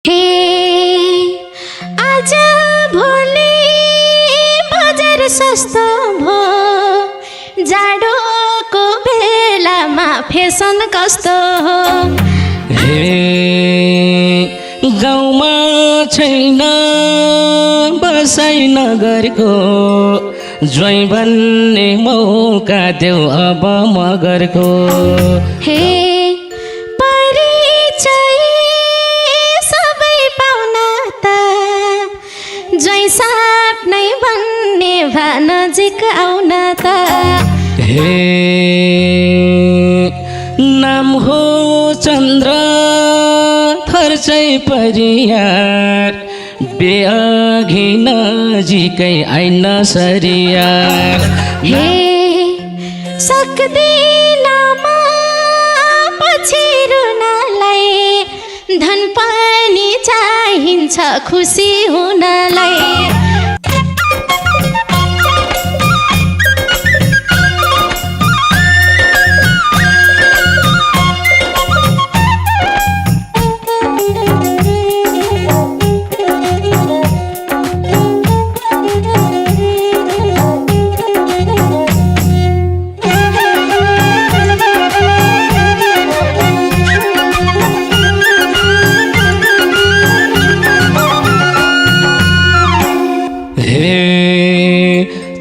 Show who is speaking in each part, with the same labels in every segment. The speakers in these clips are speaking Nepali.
Speaker 1: हे आज भोलि बजार सस्तो भो जाडोको बेलामा फेसन कस्तो हो।
Speaker 2: हे गाउँमा छैन बसाइ नगरको ज्वाइँ भन्ने मौका देऊ अब मगरको।
Speaker 1: हे परिचय सबै पाउन त ज्वाइँ साप नै भन्ने भा नजिक आउन त।
Speaker 2: हे नाम हो चन्द्र खर्चै परियार बेअघि नजिकै आइन सरियार।
Speaker 1: हे सक्दिन म पछि रुनलाई धन पनि चाहिन्छ खुसी हुनलाई।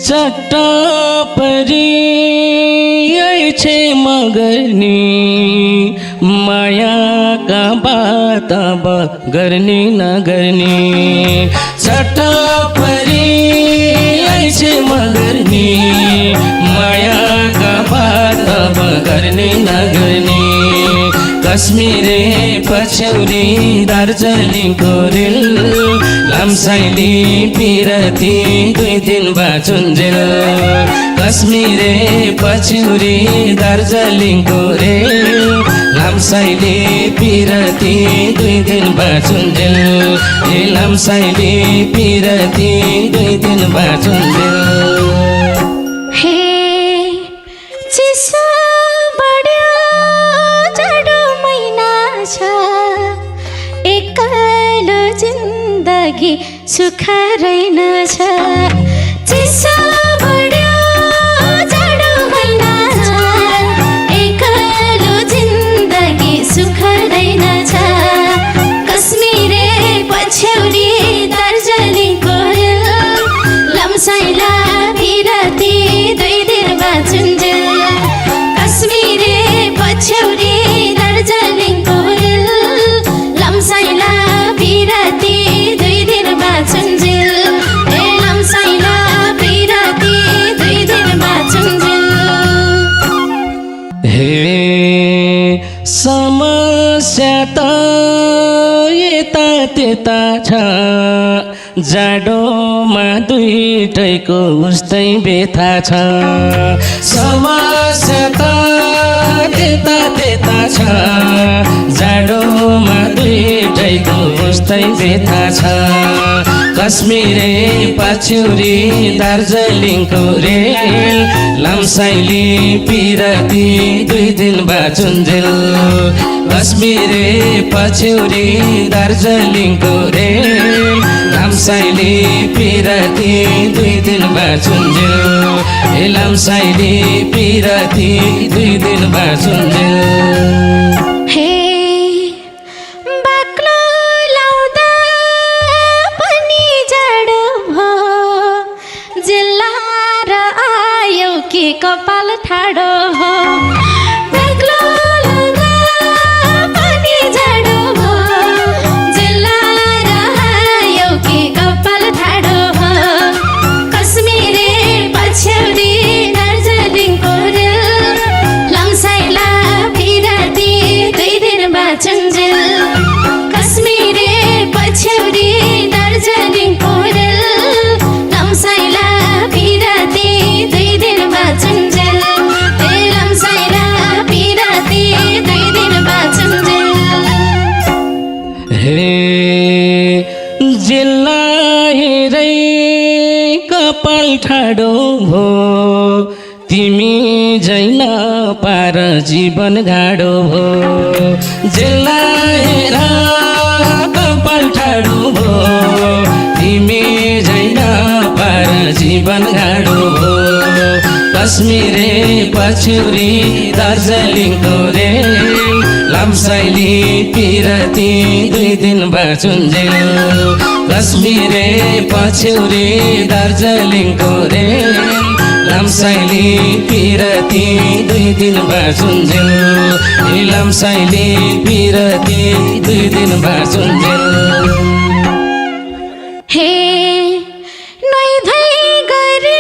Speaker 2: चट्ट परी छे मगर्नी मायाका बात अब गर्ने नगर्नी। चट्ट परी छे मगर्नी मायाका बात अब गर्ने नगर्नी। कश्मीरे पछ्यौरी दार्जिलिङको रेल लामसाइली पिरती 2 दिन बाचुन्जेल। कश्मीरे पछ्यौरी दार्जिलिङको रेल लामसाइली पिरती 2 दिन बाचुन्जेल। ए लामसाइली पिरती 2 दिन बाचुन्जेल।
Speaker 1: हे चिसो बढ्यो जाडो महिना छ एक्लो जिन्दगी सुख रहेनछ। चिसो बढ्यो जाडो महिना छ एक्लो जिन्दगी सुख रहेनछ। कश्मीरे पछ्यौरी दार्जिलिङको रेल लामसाइला पिरती 2 दिन बाचुन्जेल। कश्मीरे पछ्यौरी दार्जिलिङको रेल लामसाइला पिरती 2 दिन बाचुन्जेल। ए लामसाइला पिरती 2 दिन बाचुन्जेल।
Speaker 2: हे समस्या त यता त्यता छ जाडोमा दुईटैको उस्तै व्यथा छ। समस्या त त्यता त्यता छ जाडोमा दुईटैको उस्तै व्यथा छ। कश्मीरे पछ्यौरी दार्जिलिङको रेल लामसाइली पिरती 2 दिन बाचुन्जेल। कश्मीरे पछ्यौरी दार्जिलिङको रेल लामसाइली पिरती 2 दिन बाचुन्जेल। ए लामसाइली पिरती 2 दिन बाचुन्जेल।
Speaker 1: हे बाक्लो लाउँदा पनि जाडो भो जिल्लाएर आयो कि कपाल ठाडो हो। बाक्लो लाउँदा पनि जाडो भो जिल्लाएर आयो कि कपाल ठाडो हो। कश्मीरे पछ्यौरी दार्जिलिङको रेल लामसाइला पिरती 2 दिन बाचुन्जेल। कश्मीरे पछ्यौरी दार्जिलिङको रेल लामसाइला पिरती 2 दिन बाचुन्जेल। ए लामसाइला पिरती 2 दिन बाचुन्जेल।
Speaker 2: हे जिल्ला हेरै कपाल ठाडो भो तिमी जैन पार जीवन गाडो भो। जिल्ला हेरा कश्मीरे पछ्यौरी दार्जिलिङको रेल लामसाइली पिरती 2 दिन बाँचुन्जेल कश्मीरे पछ्यौरी दार्जिलिङको रेल लामसाइली पिरती 2 दिन बाँचुन्जेल लामसाइली पिरती 2 दिन बाँचुन्जेल
Speaker 1: हे नुहाइ गरी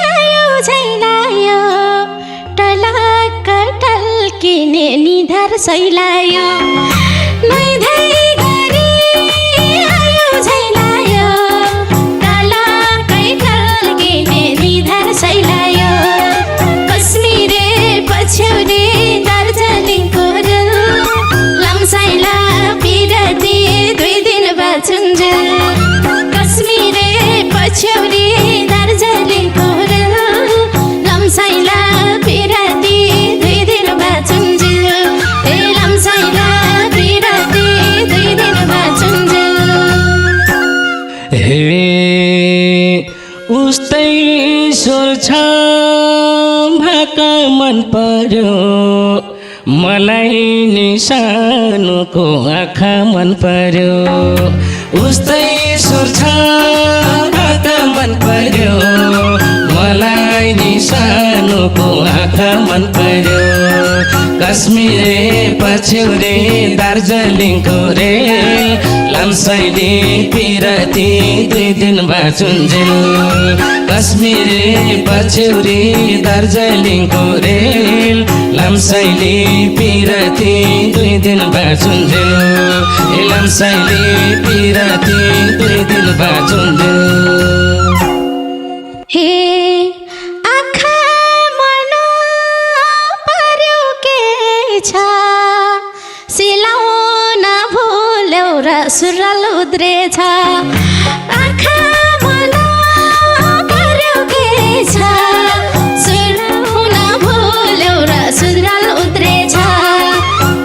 Speaker 1: आयो झैलायो टलक्क टल्किने निधार सैलायो नुहाइ गरी आयो झैलायो टलक्कै टल्किने निधार सैलायो कश्मीरे पछ्यौरी दार्जिलिङको रेल लामसाइला पिरती 2 दिन बाँचुन्जेल कश्मीरे पछ्यौरी दार्जिलिङको रेल लामसाइला पिरती 2 दिन बाँचुन्जेल लामसाइला पिरती 2 दिन बाँचुन्जेल
Speaker 2: हे उस्तै स्वर छ भाका मन पर्यो मलाई नि सानोको आँखा मन पर्यो उस्तै स्वर छ भाका मन पर्यो मलाई नि सानोको आँखा मन पर्यो कश्मीरे पछ्यौरी दार्जिलिङको रेल लामसाइली पिरती 2 दिन बाँचुन्जेल कश्मीरे पछ्यौरी दार्जिलिङको रेल लामसाइली पिरती 2 दिन बाँचुन्जेल लामसाइली पिरती 2 दिन बाँचुन्जेल
Speaker 1: हे आँखा मन पर्यो के छ सिलाउन भुल्यौ र सुरुवाल उद्रेछ आँखा मन पर्यो के छ सिलाउन भुल्यौ र सुरुवाल उद्रेछ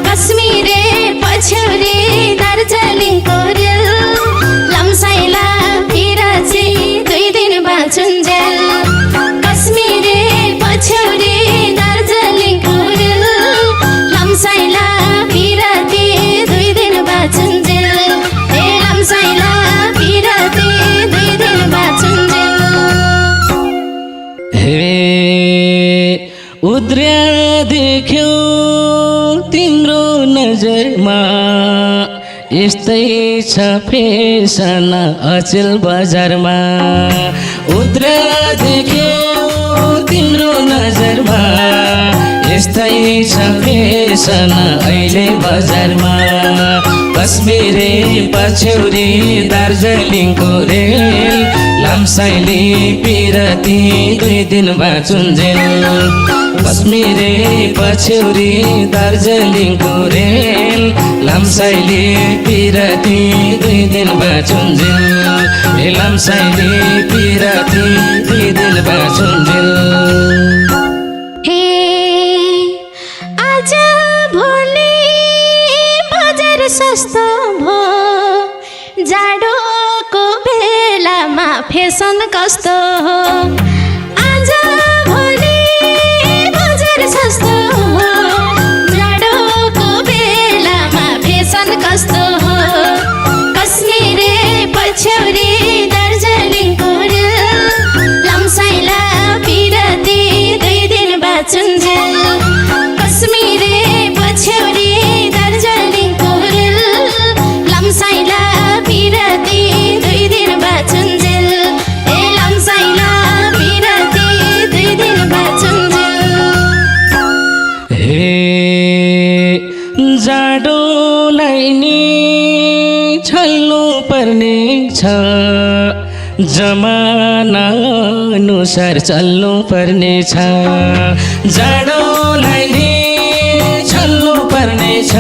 Speaker 1: कश्मीरे पछ्यौरी दार्जिलिङको रेल लामसाइला पिरती 2 दिन बाँचुन्जेल कश्मीरे पछ्यौरी दार्जिलिङको रेल लामसाइला पिरती 2 दिन बाँचुन्जेल लामसाइला पिरती 2 दिन बाँचुन्जेल
Speaker 2: हे उद्र्या देख्यो तिम्रो नजरमा यस्तै छ फेसन अचेल बजारमा उद्र्या देख्यो तिम्रो नजरमा यस्तै छ फेसन अहिले बजारमा कश्मीरे पछ्यौरी दार्जिलिङको रेल लामसाइली पिरती 2 दिन बाँचुन्जेल कश्मीरे पछ्यौरी दार्जिलिङको रेल लामसाइली पिरती 2 दिन बाँचुन्जेल लामसाइली पिरती 2 दिन बाँचुन्जेल
Speaker 1: हे आज भोलि बजार सस्तो भो जाडोको बेलामा फेसन कस्तो हो आज भोलि बजार सस्तो हो जाडोको बेलामा फेसन कस्तो हो कश्मीरे पछ्यौरी दार्जिलिङको रेल लामसाइला पिरती 2 दिन बाँचुन्जेल कश्मीरे पछ्यौरी दार्जिलिङको रेल लामसाइला पिरती 2 दिन बाँचुन्जेल लामसाइला पिरती 2 दिन बाँचुन्जेल
Speaker 2: हे जाडोलाई नि छल्नु पर्ने छ जमाना अनुसार चल्नु पर्ने छ जाडोलाई नि छल्नु पर्ने छ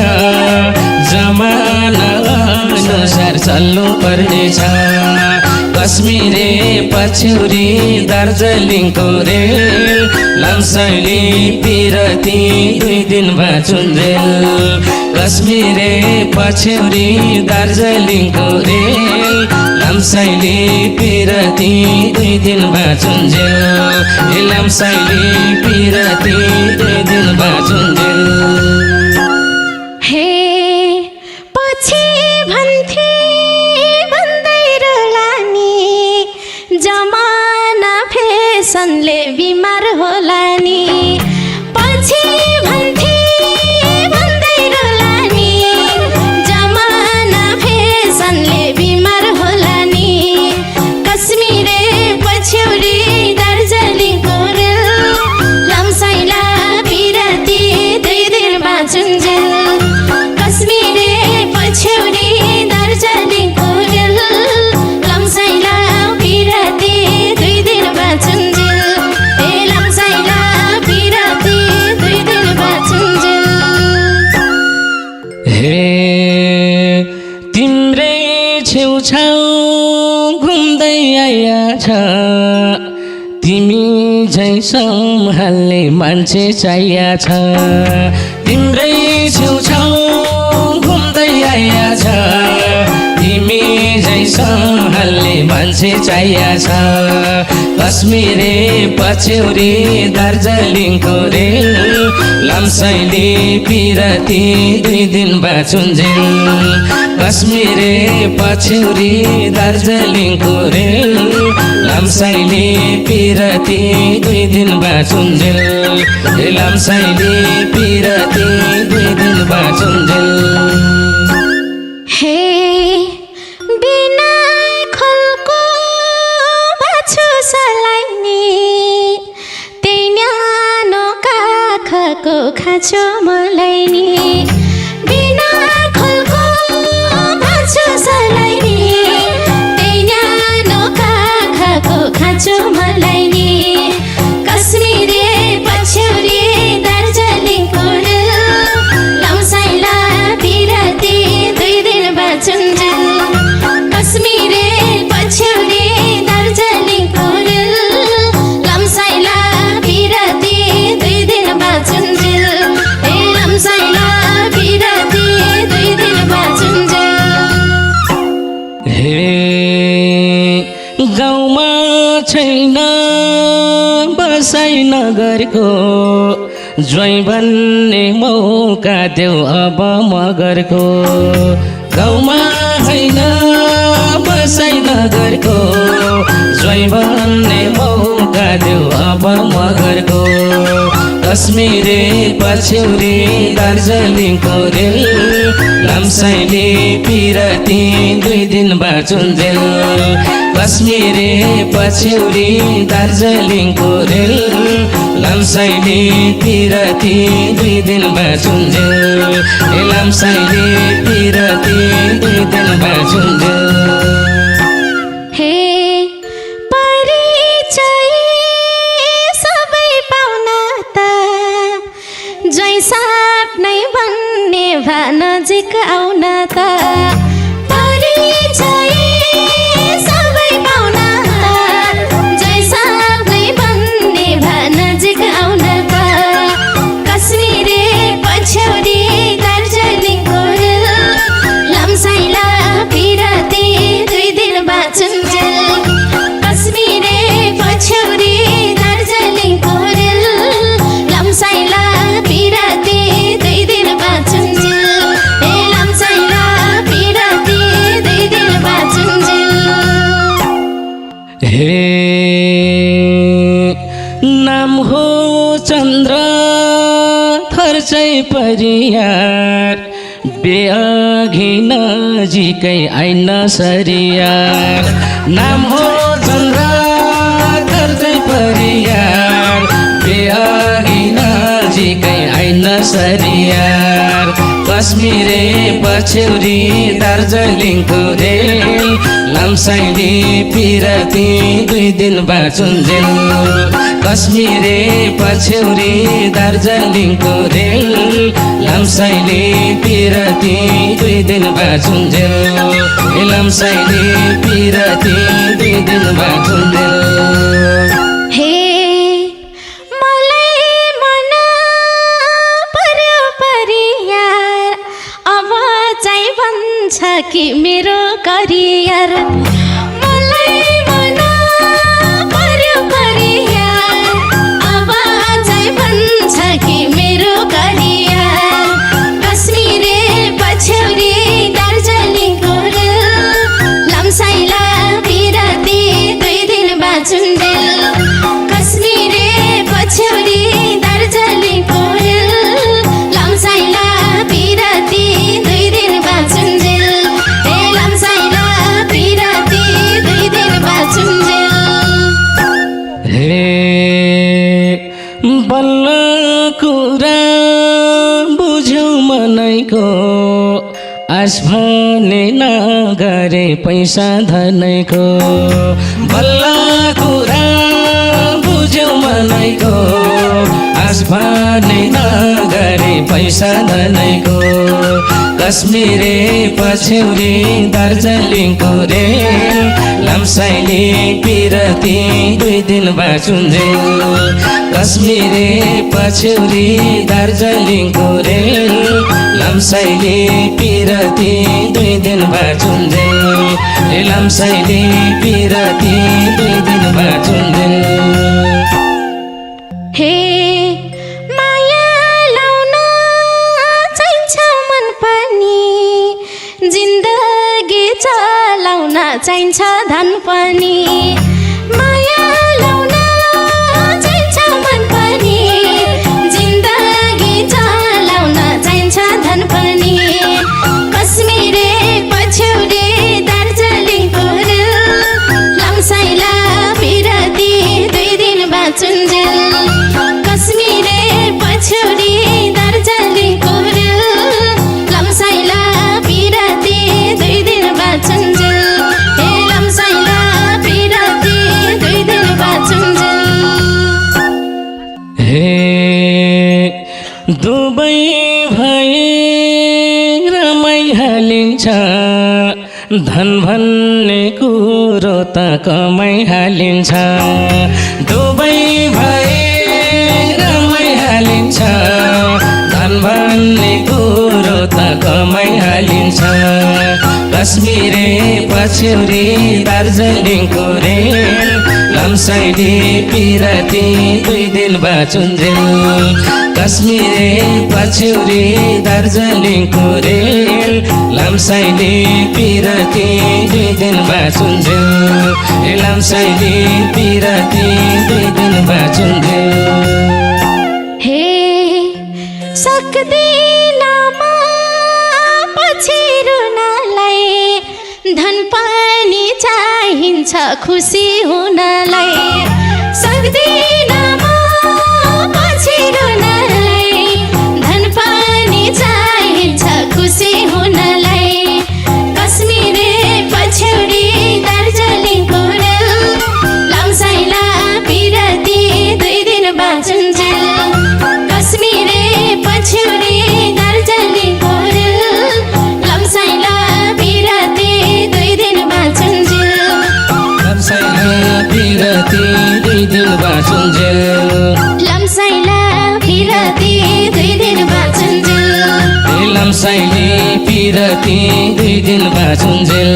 Speaker 2: जमाना अनुसार चल्नु पर्ने छ कश्मीरे पछ्यौरी दार्जिलिङको रेल लामसाइली पिरती 2 दिन बाँचुन्जेल कश्मीरे पछ्यौरी दार्जिलिङको रेल लामसाइली पिरती 2 दिन बाँचुन्जेल लामसाइली पिरती 2 दिन बाँचुन्जेल
Speaker 1: हे पछि भन्थे भन्दै रोलानी जमाना फेसनले बिमार होला नि पछि भन्थे भन्दै रोलानी जमाना फेसनले बिमार होला नि कश्मीरे पछ्यौरी दार्जिलिङको रेल लामसाइला पिरती 2 दिन बाँचुन्जेल कश्मीरे पछ्यौरी दार्जिलिङको रेल लामसाइला पिरती 2 दिन बाँचुन्जेल लामसाइला पिरती 2 दिन बाँचुन्जेल
Speaker 2: हे तिम्रै छेउछाउ घुम्दै आया छ तिमी झै सम्हाल्ने मान्छे चाहिया छ तिम्रै छेउछाउ घुम्दै आया छ तिमी झै सम्हाल्ने मान्छे चाहिया छ कश्मीरे पछ्यौरी दार्जिलिङको रेल लामसाइली पिरती 2 दिन बाँचुन्जेल कश्मीरे पछ्यौरी दार्जिलिङको रेल लामसाइली पिरती 2 दिन बाँचुन्जेल लामसाइली पिरती 2 दिन बाँचुन्जेल
Speaker 1: हे बिना खलको बाछु सलाइने त्यही न्यानो काखको खाँचो मलाई नि बिना खलको बाछु सलाइने त्यही न्यानो काखको खाँचो मलाई नि कश्मीरे पछ्यौरी दार्जिलिङको रेल लामसाइला पिरती 2 दिन बाँचुन्जेल कश्मीरे पछ्यौरी दार्जिलिङको रेल लामसाइला पिरती 2 दिन बाँचुन्जेल लामसाइला पिरती 2 दिन बाँचुन्जेल
Speaker 2: हे गाउँमा छैन बसाइ नगरको ज्वाइँ भन्ने मौका देऊ अब मगरको गाउँमा छैन बसाइ नगरको ज्वाइँ भन्ने मौका देऊ अब मगरको कश्मीरे पछ्यौरी दार्जिलिङको रेल लामसाइली पिरती 2 दिन बाँचुन्जेल कश्मीरे पछ्यौरी दार्जिलिङको रेल लामसाइली पिरती 2 दिन बाँचुन्जेल लामसाइली पिरती 2 दिन बाँचुन्जेल
Speaker 1: हे परिचय सबै पाउन त जैसाप नै भन्ने भा नजिक आउन त परिचय सबै पाउन त जैसाप नै भन्ने भा नजिक आउन त कश्मीरे पछ्यौरी दार्जिलिङको रेल लामसाइला पिरती 2 दिन बाँचुन्जेल कश्मीरे पछ्यौरी दार्जिलिङको रेल लामसाइला पिरती 2 दिन बाँचुन्जेल लामसाइला पिरती 2 दिन बाँचुन्जेल
Speaker 2: हे नाम हो चन्द्र थर्चै परियार बेअघि नजिकै आइन सरियार नाम हो चन्द्र थर्चै परियार बेअघि नजिकै आइन सरियार कश्मीरे पछ्यौरी दार्जिलिङको रेल लामसाइली पिरती 2 दिन बाँचुन्जेल कश्मीरे पछ्यौरी दार्जिलिङको रेल लामसाइली पिरती 2 दिन बाँचुन्जेल लामसाइली पिरती 2 दिन बाँचुन्जेल
Speaker 1: हे मलाई मन पर्यो परियार अब चाहिँ भन्छ कि मेरो करियर
Speaker 2: नगरे पैसा धनैको बल्ल कुरा बुझ्यौ मनैको आस भने नगरे पैसा धनैको कश्मीरे पछ्यौरी दार्जिलिङको रेल लम्साइले पिरती 2 दिन बाँचुन्जेल कश्मीरे पछ्यौरी दार्जिलिङको रेल लम्साइले पिरती 2 दिन बाँचुन्जेल लम्साइले पिरती 2 दिन बाँचुन्जेल
Speaker 1: हे माया लाउन चाहिन्छ मन पनि जिन्दगी चलाउन चाहिन्छ धन पनि माया लाउन चाहिन्छ मन पनि जिन्दगी चलाउन चाहिन्छ धन पनि कश्मीरे पछ्यौरे दार्जिलिङको रेल लम्साइला पिरती 2 दिन बाँचुन्जेल कश्मीरे पछ्यौरी दार्जिलिङको रेल लम्साइला पिरती 2 दिन बाँचुन्जेल हे लम्साइला पिरती 2 दिन बाँचुन्जेल
Speaker 2: हे दुबै भए रमाइहालिन्छ धन भन्ने कुरो त कमाइहालिन्छ दुबै भए रमाइहालिन्छ धन भन्ने कुरो त कमाइहालिन्छ कश्मीरे पछ्यौरी दार्जिलिङको रेल लम्साइले पिरती 2 दिन बाँचुन्जेल कश्मीरे पछ्यौरी दार्जिलिङको रेल लम्साइले पिरती 2 दिन बाँचुन्जेल लम्साइले पिरती 2 दिन बाँचुन्जेल
Speaker 1: हे सक्दिन म पछि रुनलाई धन पनि चाहिन्छ खुसी हुनलाई सक्दिन म पछि रुनलाई धन पनि चाहिन्छ खुसी हुनलाई कश्मीरे पछ्यौरी दार्जिलिङको रेल लम्साइला पिरती 2 दिन बाँचुन्जेल कश्मीरे पछ्यौरी दार्जिलिङको रेल लम्साइला पिरती 2 दिन बाँचुन्जेल
Speaker 2: लम्साइला पिरती 2 दिन बाँचुन्जेल
Speaker 1: लम्साइला पिरती 2 दिन बाँचुन्जेल
Speaker 2: लम्साइले पिरती 2 दिन बाँचुन्जेल